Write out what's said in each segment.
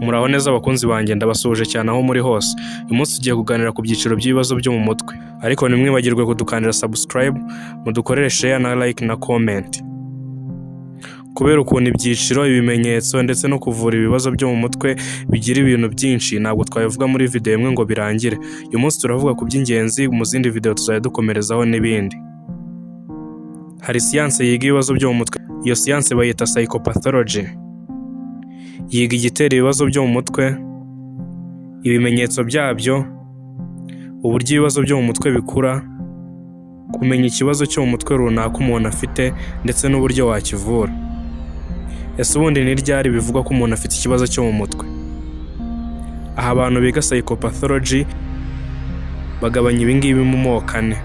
Muraho neza abakunzi banjye, ndabasuhuje cyane aho muri hose. Uyu munsi tugiye kuganira ku byiciro by'ibibazo byo mu mutwe, ariko ntimwibagirwe kudukandira subscribe, mudukorere share na like na comment. Kubera ukuntu ibyiciro, ibimenyetso ndetse no kuvura ibibazo byo mu mutwe bigira ibintu byinshi, ntabwo twabivuga muri video imwe ngo birangire. Uyu munsi turavuga ku by'ingenzi, mu zindi video tuzajya dukomerezaho n'ibindi. Hari siyanse yiga ibibazo byo mu mutwe, iyo siyanse bayita psychopathology. Yiga igitera ibibazo byo mu mutwe, ibimenyetso byabyo, uburyo ibibazo byo mu mutwe bikura, kumenya ikibazo cyo mu mutwe runaka umuntu afite ndetse n'uburyo wakivura. Ese ubundi ni ryari bivugwa ko umuntu afite ikibazo cyo mu mutwe? Aha abantu biga psychopathology bagabanya ibingibi mu moko ane.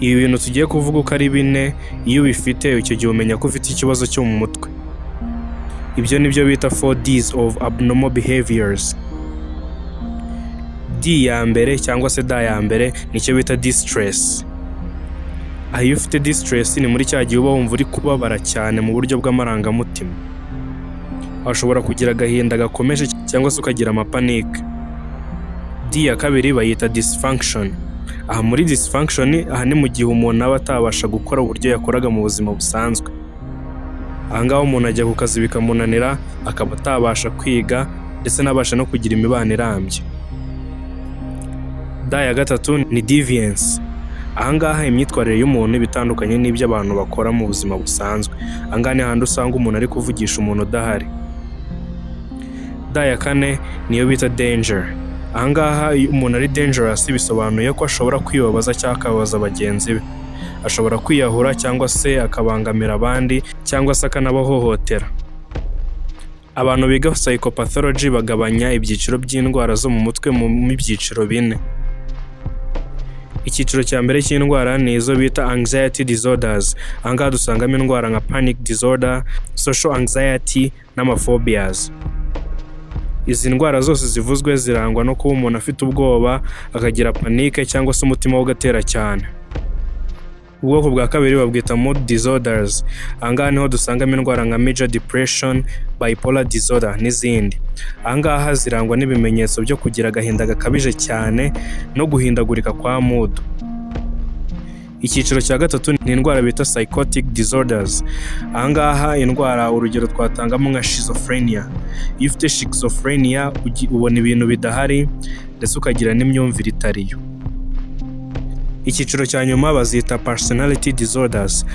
Ibi bintu tugiye kuvuga uko ari bine, iyo ubifite icyo gihe umenya ko ufite ikibazo cyo mu mutwe. Ibyo nibyo bita 4Ds of abnormal behaviors. D ya mbere cyangwa se D ya mbere nicyo bita distress. Aho iyo ufite distress ni muri cya gihe uba wumva uri kubabara cyane mu buryo bw'amarangamutima. Washobora kugira agahinda gakomeje cyangwa se ukagira amapanike. D ya kabiri bayita dysfunction. Aha muri dysfunction, aha ni mu gihe umuntu aba atabasha gukora uburyo yakoraga mu buzima busanzwe. Ahangaho umuntu ajya ku kazi bikamunanira, akaba atabasha kwiga ndetse n'abasha no kugira imibano irambye. D ya gatatu ni deviance. Ahangaha imyitwarire y'umuntu bitandukanye n'ibyo abantu bakora mu buzima busanzwe. Ahangaha ni handi usanga umuntu ari kuvugisha umuntu udahari. D ya kane niyo bita danger. Ahangaha iyo umuntu ari dangerous bisobanuye ko ashobora kwibabaza cyangwa akababaza bagenzi be. Ashobora kwiyahura cyangwa se akabangamira abandi cyangwa se akanabahohotera. Abantu biga psychopathology bagabanya ibyiciro by'indwara zo mu mutwe mu byiciro bine. Icyiciro cya mbere cy'indwara ni izo bita anxiety disorders. Ahangaha dusangamo indwara nka panic disorder, social anxiety n'amaphobias. Izi ndwara zose zivuzwe zirangwa no kuba umuntu afite ubwoba, akagira panike cyangwa se umutima we ugatera cyane. Ubwoko bwa kabiri babwita mood disorders. Ahangaha niho dusangamo indwara nka major depression, bipolar disorder n'izindi. Ahangaha zirangwa n'ibimenyetso byo kugira agahinda gakabije cyane no guhindagurika kwa mood. Icyiciro cya gatatu ni indwara bita psychotic disorders. Ahangaha indwara urugero twatangamo nka schizophrenia. Iyo ufite schizophrenia ubona ibintu bidahari ndetse ukagira n'imyumvire itariyo. Icyiciro cya nyuma bazita personality disorders.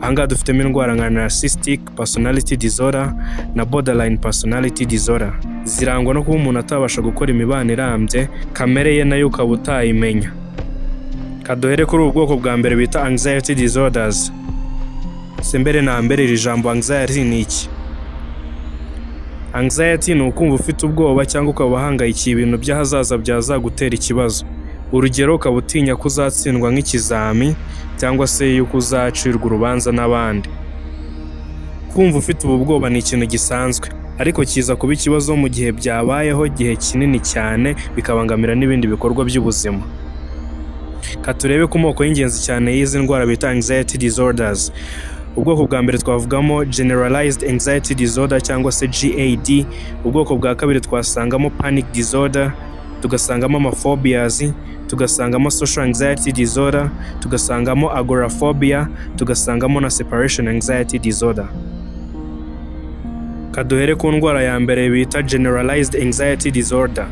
Ahangaha dufitemo indwara nka narcissistic personality disorder na borderline personality disorder. Zirangwa no kuba umuntu atabasha gukora imibano irambye, kamere ye nayo ukaba utayimenya. Kaduhere kuri ubu bwoko bwa mbere bita anxiety disorders. Se mbere na mbere iri jambo anxiety ni iki? Anxiety ni ukumva ufite ubwoba cyangwa ukaba uhangayikiye ibintu by'ahazaza byazagutera ikibazo. Urugero ukaba utinya ko uzatsindwa nk'ikizami cyangwa se yuko uzacirwa urubanza n'abandi. Kumva ufite ubu bwoba ni ikintu gisanzwe, ariko kiza kuba ikibazo mu gihe byabayeho igihe kinini cyane bikabangamira n'ibindi bikorwa by'ubuzima. Katurebe ku moko y'ingenzi cyane y'izi ndwara bita anxiety disorders. Ubwoko bwa mbere twavugamo generalized anxiety disorder cyangwa se GAD. Ubwoko bwa kabiri twasangamo panic disorder, tugasangamo amaphobias, tugasangamo social anxiety disorder, tugasangamo agoraphobia, tugasangamo na separation anxiety disorder. Kaduhere ku ndwara ya mbere bita generalized anxiety disorder.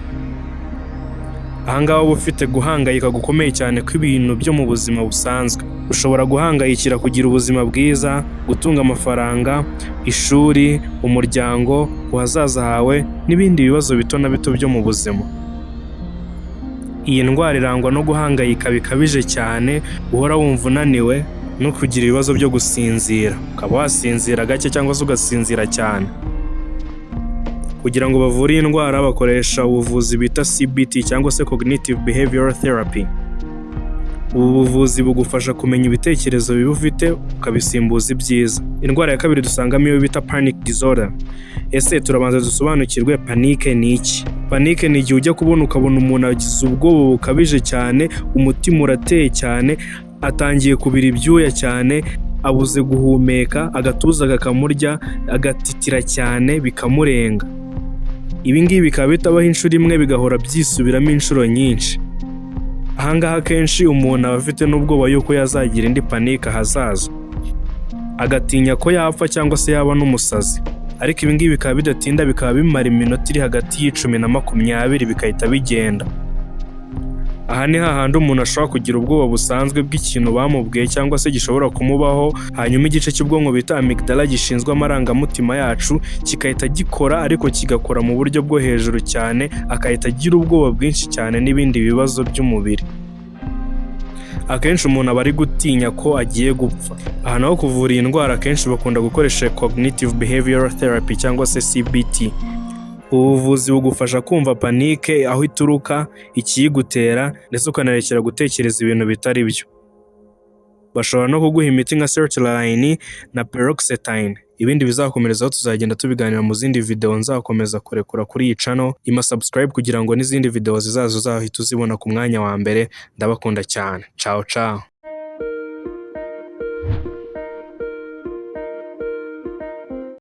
Ahangaha uba ufite guhangayika gukomeye cyane kw'ibintu byo mu buzima busanzwe. Ushobora guhangayikira kugira ubuzima bwiza, gutunga amafaranga, ishuri, umuryango, uhazaza hawe n'ibindi bibazo bito na bito byo mu buzima. Iyi ndwara irangwa no guhangayika bikabije cyane, uhora wumva unaniwe no kugira ibibazo byo gusinzira. Ukaba wasinzira gake cyangwa se ugasinzira cyane. Kugira ngo bavure iyi ndwara bakoresha ubuvuzi bita CBT cyangwa se cognitive behavioral therapy. Ubu buvuzi bugufasha kumenya ibitekerezo bibi ufite ukabisimbuza ibyiza. Indwara ya kabiri dusangamo iyo bita panic disorder. Ese turabanza dusobanukirwe panike ni iki? Panike ni igihe ujya kubona ukabona umuntu agize ubwoba bukabije cyane, umutima urateye cyane, atangiye kubira ibyuya cyane, abuze guhumeka, agatuza kakamurya, agatitira cyane bikamurenga. Ibi ngibi bikaba bitabaho inshuro imwe, bigahora byisubiramo inshuro nyinshi. Ahangaha akenshi umuntu aba afite n'ubwoba yuko yazagira indi panike ahazaza, agatinya ko yapfa cyangwa se yaba n'umusazi. Ariko ibi ngibi bikaba bidatinda, bikaba bimara iminota iri hagati y'10 na 20 bigahita bigenda. Aha ni hahandi umuntu ashobora kugira ubwoba busanzwe bw'ikintu bamubwiye cyangwa se gishobora kumubaho, hanyuma igice cy'ubwonko bita amygdala gishinzwe amarangamutima yacu kikahita gikora, ariko kigakora mu buryo bwo hejuru cyane, akahita agira ubwoba bwinshi cyane n'ibindi bibazo by'umubiri. Akenshi umuntu aba ari gutinya ko agiye gupfa. Aha naho kuvura iyi ndwara akenshi bakunda gukoresha cognitive behavioral therapy cyangwa se CBT. Ubuvuzi bugufasha kumva panike aho ituruka, ikiyigutera, ndetse ukanarekera gutekereza ibintu bitari byo. Bashobora no kuguha imiti nka sertraline na paroxetine. Ibindi bizakomerezaho tuzagenda tubiganira mu zindi video nzakomeza kurekura kuri iyi channel. Ima subscribe kugira ngo n'izindi video zizaza uzahita uzibona ku mwanya wa mbere. Ndabakunda cyane. Ciao ciao.